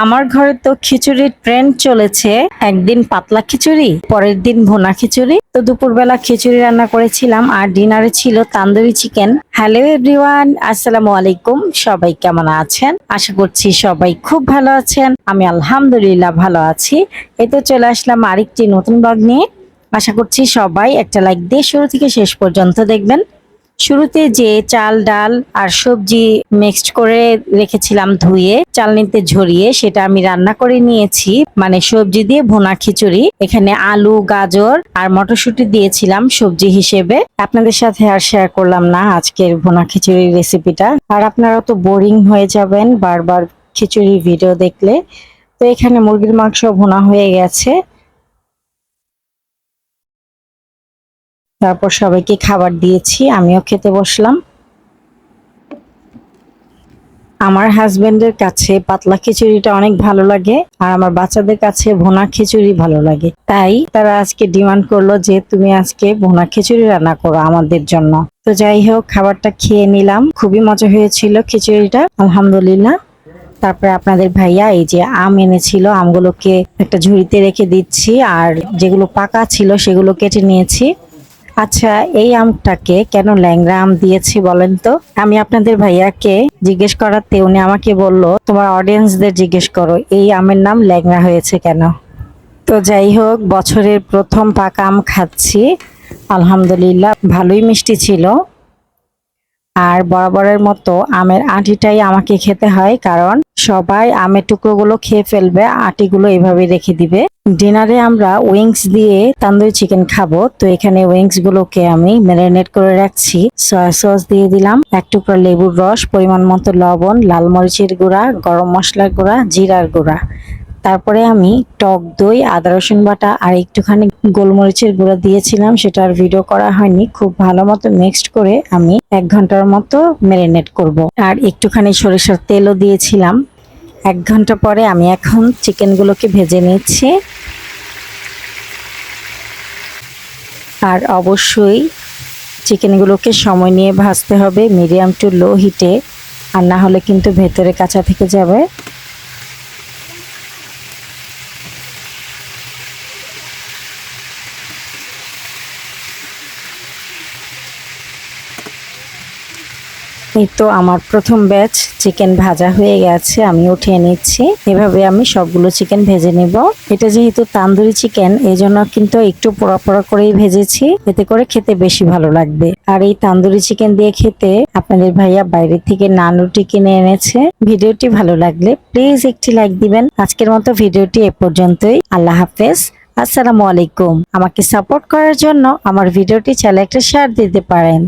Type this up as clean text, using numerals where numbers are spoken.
আমার ঘরে তো খিচুড়ির ট্রেন্ড চলেছে। একদিন পাতলা খিচুড়ি, পরের দিন ভুনা খিচুড়ি। তো দুপুরবেলা খিচুড়ি রান্না করেছিলাম আর ডিনারে ছিল তান্দুরি চিকেন। হ্যালো এভরিওয়ান, আসসালামু আলাইকুম। সবাই কেমন আছেন? আশা করছি সবাই খুব ভালো আছেন। আমি আলহামদুলিল্লাহ ভালো আছি। এই তো চলে আসলাম আরেকটি নতুন ব্লগ নিয়ে। আশা করছি সবাই একটা লাইক দিয়ে শুরু থেকে শেষ পর্যন্ত দেখবেন। শুরুতে যে চাল ডাল আর সবজি মিক্সড করে রেখেছিলাম ধুয়ে চালনিতে ঝরিয়ে, সেটা আমি রান্না করে নিয়েছি, মানে সবজি দিয়ে ভুনা খিচুড়ি। এখানে আলু গাজর আর মটরশুঁটি দিয়েছিলাম সবজি হিসেবে। আপনাদের সাথে আর শেয়ার করলাম না আজকের ভুনা খিচুড়ির রেসিপিটা, আর আপনারা তো বোরিং হয়ে যাবেন বারবার খিচুড়ি ভিডিও দেখলে। তো এখানে মুরগির মাংস ভুনা হয়ে গেছে। তারপর সবাইকে খাবার দিয়েছি, আমিও খেতে বসলাম। আমার হাজবেন্ডের কাছে পাতলা খিচুড়িটা অনেক ভালো লাগে, আর আমার বাচ্চাদের কাছে ভুনা খিচুড়ি ভালো লাগে। তাই তারা আজকে ডিমান্ড করলো যে তুমি আজকে ভুনা খিচুড়ি রান্না করো আমাদের জন্য। তো যাই হোক, খাবারটা খেয়ে নিলাম। খুবই মজা হয়েছিল খিচুড়িটা, আলহামদুলিল্লাহ। তারপরে আপনাদের ভাইয়া এই যে আম এনেছিল, আমগুলোকে একটা ঝুড়িতে রেখে দিচ্ছি, আর যেগুলো পাকা ছিল সেগুলো কেটে নিয়েছি। আচ্ছা, এই আমটাকে কেন ল্যাংড়া আম দিয়েছি বলেন তো? আমি আপনাদের ভাইয়াকে জিজ্ঞেস করাতে উনি আমাকে বলল, তোমার অডিয়েন্সদের জিজ্ঞেস করো এই আমের নাম ল্যাংড়া হয়েছে কেন। তো যাই হোক, বছরের প্রথম পাকা আম খাচ্ছি, আলহামদুলিল্লাহ ভালোই মিষ্টি ছিল। আর বরাবরের মতো আমের আটিটাই আমাকে খেতে হয়, কারণ সবাই আমের টুকরোগুলো খেয়ে ফেলবে, আটিগুলো এভাবে রেখে দিবে। ডিনারে আমরা উইংস দিয়ে তান্দুরি চিকেন খাবো। তো এখানে উইংস গুলোকে আমি ম্যারিনেট করে রাখছি। সয়া সস দিয়ে দিলাম, এক টুকরা লেবুর রস, পরিমাণ মতো লবণ, লাল মরিচের গুঁড়া, গরম মশলার গুঁড়া, জিরার গুঁড়া। তারপরে আমি টক দই, আদা রসুন বাটা আর একটুখানি গোলমরিচের গুঁড়া দিয়েছিলাম, সেটা আর ভিডিও করা হয়নি। খুব ভালো মতো মিক্সড করে আমি 1 ঘন্টার মতো ম্যারিনেট করব। আর একটুখানি সরিষার তেলও দিয়েছিলাম। 1 ঘন্টা পরে আমি এখন চিকেনগুলোকে ভেজে নিচ্ছি। আর অবশ্যই চিকেনগুলোকে সময় নিয়ে ভাজতে হবে, মিডিয়াম টু লো হিটে, আর না হলে কিন্তু ভেতরে কাঁচা থেকে যাবে। এই তো আমার প্রথম ব্যাচ চিকেন ভাজা হয়ে গেছে, আমি উঠিয়ে নিচ্ছি। এভাবে আমি সবগুলো চিকেন ভেজে নিব। এটা যেহেতু তান্দুরি চিকেন, এই জন্য কিন্তু একটু পোড়া পোড়া করেই ভেজেছি, এতে করে খেতে বেশি ভালো লাগবে। আর এই তান্দুরি চিকেন দিয়ে খেতে আপনাদের ভাইয়া বাইরে থেকে নান রুটি কিনে এনেছে। ভিডিওটি ভালো লাগলে প্লিজ একটি লাইক দিবেন। আজকের মতো ভিডিওটি এ পর্যন্তই। আল্লাহ হাফেজ, আসসালামু আলাইকুম। আমাকে সাপোর্ট করার জন্য আমার ভিডিওটি চাইলে একটা শেয়ার দিতে পারেন।